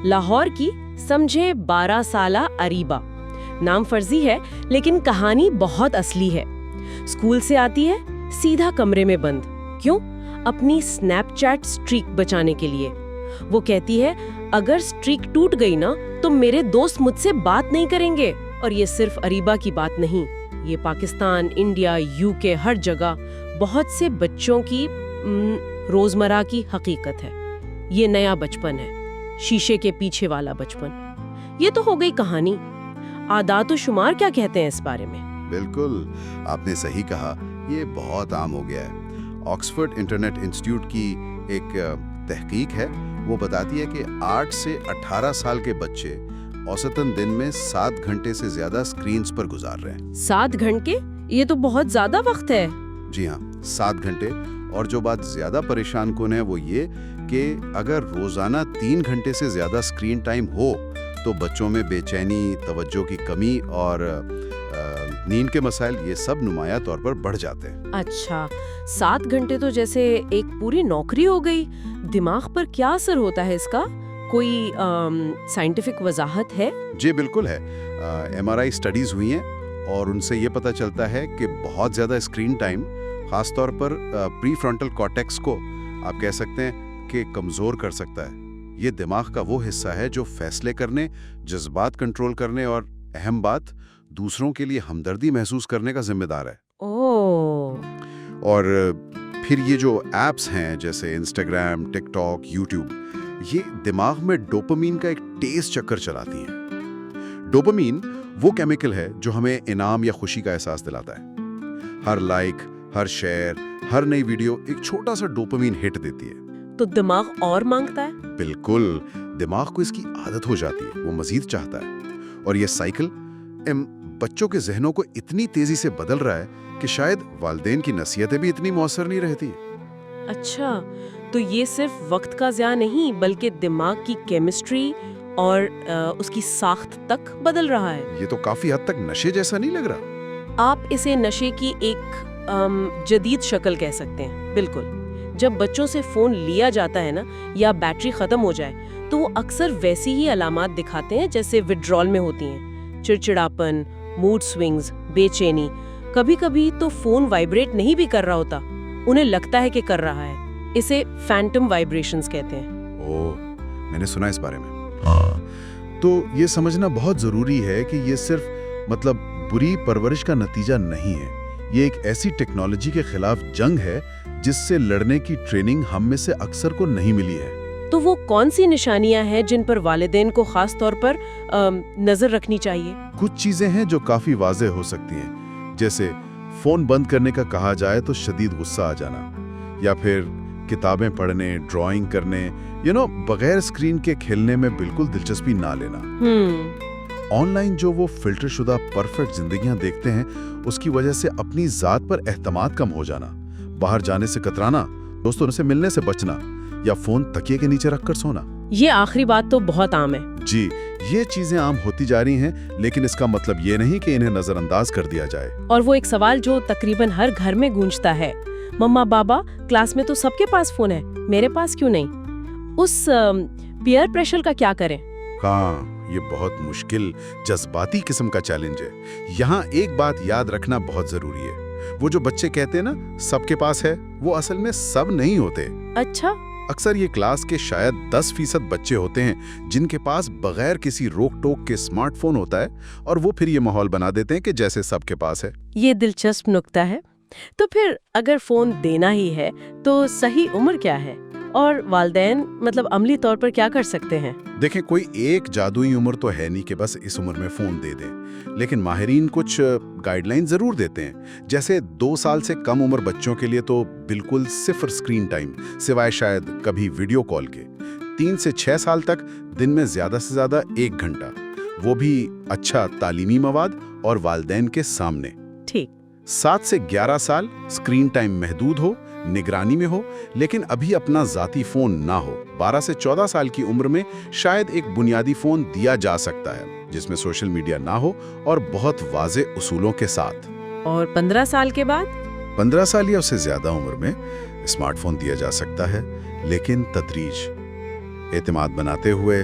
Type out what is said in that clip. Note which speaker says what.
Speaker 1: لاہور کی سمجھے 12 سالہ اریبہ. نام فرضی ہے لیکن کہانی بہت اصلی ہے. اسکول سے آتی ہے سیدھا کمرے میں بند. کیوں؟ اپنی سنیپ چیٹ سٹریک بچانے کے لیے. وہ کہتی ہے اگر سٹریک ٹوٹ گئی نا تو میرے دوست مجھ سے بات نہیں کریں گے. اور یہ صرف اریبہ کی بات نہیں, یہ پاکستان, انڈیا, UK ہر جگہ بہت سے بچوں کی روزمرہ کی حقیقت ہے. یہ نیا بچپن ہے, شیشے کے پیچھے والا بچپن. یہ تو ہو گئی کہانی. عادات و شمار کیا کہتے ہیں اس بارے میں؟
Speaker 2: بالکل, آپ نے صحیح کہا, یہ بہت عام ہو گیا ہے. آکسفورڈ انٹرنیٹ انسٹیٹیوٹ کی ایک تحقیق ہے, وہ بتاتی ہے کہ 8 سے 18 سال کے بچے اوسطاً دن میں 7 گھنٹے سے زیادہ اسکرینز پر گزار رہے ہیں.
Speaker 1: 7 گھنٹے؟ یہ تو بہت زیادہ وقت ہے.
Speaker 2: جی ہاں, 7 گھنٹے. اور جو بات زیادہ پریشان کن ہے وہ یہ کہ اگر روزانہ 3 گھنٹے سے زیادہ اسکرین ٹائم ہو تو بچوں میں بے چینی, توجہ کی کمی اور نیند کے مسائل یہ سب نمایاں طور پر بڑھ جاتے ہیں.
Speaker 1: اچھا, 7 گھنٹے تو جیسے ایک پوری نوکری ہو گئی. دماغ پر کیا اثر ہوتا ہے اس کا؟ کوئی سائنٹیفک وضاحت ہے؟
Speaker 2: جی بالکل ہے. MRI اسٹڈیز ہوئی ہیں اور ان سے یہ پتہ چلتا ہے کہ بہت زیادہ اسکرین ٹائم خاص طور پر پری فرنٹل کارٹیکس کو آپ کہہ سکتے ہیں کہ کمزور کر سکتا ہے. یہ دماغ کا وہ حصہ ہے جو فیصلے کرنے, جذبات کنٹرول کرنے اور اہم بات دوسروں کے لیے ہمدردی محسوس کرنے کا ذمہ دار ہے. اور پھر یہ جو ایپس ہیں جیسے انسٹاگرام, ٹک ٹاک, یوٹیوب, یہ دماغ میں ڈوپامین کا ایک تیز چکر چلاتی ہیں. ڈوپامین وہ کیمیکل ہے جو ہمیں انعام یا خوشی کا احساس دلاتا ہے. ہر لائک, ہر شیئر, ہر نئی ویڈیو ایک چھوٹا سا ڈوپامین ہٹ دیتی ہے.
Speaker 1: تو دماغ اور مانگتا ہے؟
Speaker 2: بالکل, دماغ کو اس کی عادت ہو جاتی ہے, وہ مزید چاہتا ہے. اور یہ سائیکل بچوں کے ذہنوں کو اتنی تیزی سے بدل رہا ہے کہ شاید والدین کی نصیحتیں بھی اتنی مؤثر نہیں رہتی.
Speaker 1: اچھا, تو یہ صرف وقت کا ضیاع نہیں بلکہ دماغ کی کیمسٹری اور اس کی ساخت تک بدل رہا ہے.
Speaker 2: یہ تو کافی حد تک نشے جیسا نہیں لگ رہا؟
Speaker 1: آپ اسے نشے کی ایک جدید شکل کہہ سکتے ہیں. بالکل, جب بچوں سے فون لیا جاتا ہے نا یا بیٹری ختم ہو جائے تو وہ اکثر ویسی ہی علامات دکھاتے ہیں جیسے وڈرال میں ہوتی ہیں. چڑچڑاپن, موڈ سوئنگز, بے چینی. کبھی کبھی تو فون وائبریٹ نہیں بھی کر رہا ہوتا, انہیں لگتا ہے کہ کر رہا ہے. اسے فینٹم وائبریشنز کہتے ہیں.
Speaker 2: میں نے سنا اس بارے میں. تو یہ سمجھنا بہت ضروری ہے کہ یہ صرف بری پرورش کا نتیجہ نہیں ہے. یہ ایک ایسی ٹیکنالوجی کے خلاف جنگ ہے جس سے لڑنے کی ٹریننگ ہم میں سے اکثر کو نہیں ملی ہے.
Speaker 1: تو وہ کون سی نشانیاں ہیں جن پر والدین کو خاص طور پر نظر رکھنی چاہیے؟
Speaker 2: کچھ چیزیں ہیں جو کافی واضح ہو سکتی ہیں, جیسے فون بند کرنے کا کہا جائے تو شدید غصہ آ جانا, یا پھر کتابیں پڑھنے, ڈرائنگ کرنے, بغیر اسکرین کے کھیلنے میں بالکل دلچسپی نہ لینا. آن لائن جو وہ فلٹر شدہ پرفیکٹ زندگیاں دیکھتے ہیں اس کی وجہ سے اپنی ذات پر اعتماد کم ہو جانا, باہر جانے سے کترانا, دوستوں سے ملنے سے بچنا, یا فون تکیے کے نیچے رکھ کر سونا.
Speaker 1: یہ آخری بات تو بہت عام ہے.
Speaker 2: جی, یہ چیزیں عام ہوتی جا رہی ہیں, لیکن اس کا مطلب یہ نہیں کہ انہیں نظر انداز کر دیا جائے.
Speaker 1: اور وہ ایک سوال جو تقریباً ہر گھر میں گونجتا ہے, مما بابا کلاس میں تو سب کے پاس فون ہے, میرے پاس کیوں نہیں؟ اس پیئر پریشر کا کیا کریں؟
Speaker 2: ہاں, یہ بہت مشکل جذباتی قسم کا چیلنج ہے. یہاں ایک بات یاد رکھنا بہت ضروری ہے. وہ جو بچے کہتے ہیں نا سب کے پاس ہے, وہ اصل میں سب نہیں ہوتے.
Speaker 1: اچھا.
Speaker 2: اکثر یہ کلاس کے شاید 10% بچے ہوتے ہیں جن کے پاس بغیر کسی روک ٹوک کے اسمارٹ فون ہوتا ہے, اور وہ پھر یہ ماحول بنا دیتے ہیں کہ جیسے سب کے پاس ہے.
Speaker 1: یہ دلچسپ نکتہ ہے. تو پھر اگر فون دینا ہی ہے تو صحیح عمر کیا ہے, اور والدین عملی طور پر کیا کر سکتے ہیں؟
Speaker 2: دیکھیں, کوئی ایک جادوئی عمر تو ہے نہیں کہ بس اس عمر میں فون دے دیں, لیکن ماہرین کچھ گائیڈ لائن ضرور دیتے ہیں. جیسے 2 سال سے کم عمر بچوں کے لیے تو بالکل 0 اسکرین ٹائم, سوائے شاید کبھی ویڈیو کال کے. 3 سے 6 سال تک دن میں زیادہ سے زیادہ 1 گھنٹہ, وہ بھی اچھا تعلیمی مواد اور والدین کے سامنے.
Speaker 1: ٹھیک.
Speaker 2: 7 سے 11 سال اسکرین ٹائم محدود ہو, نگرانی میں ہو, لیکن ابھی اپنا ذاتی فون نہ ہو. 12 سے 14 سال کی عمر میں شاید ایک بنیادی فون دیا جا سکتا ہے جس میں سوشل میڈیا نہ ہو اور بہت واضح اصولوں کے ساتھ.
Speaker 1: اور 15 سال کے بعد؟
Speaker 2: 15 سال یا اس سے زیادہ عمر میں اسمارٹ فون دیا جا سکتا ہے, لیکن تدریج, اعتماد بناتے ہوئے,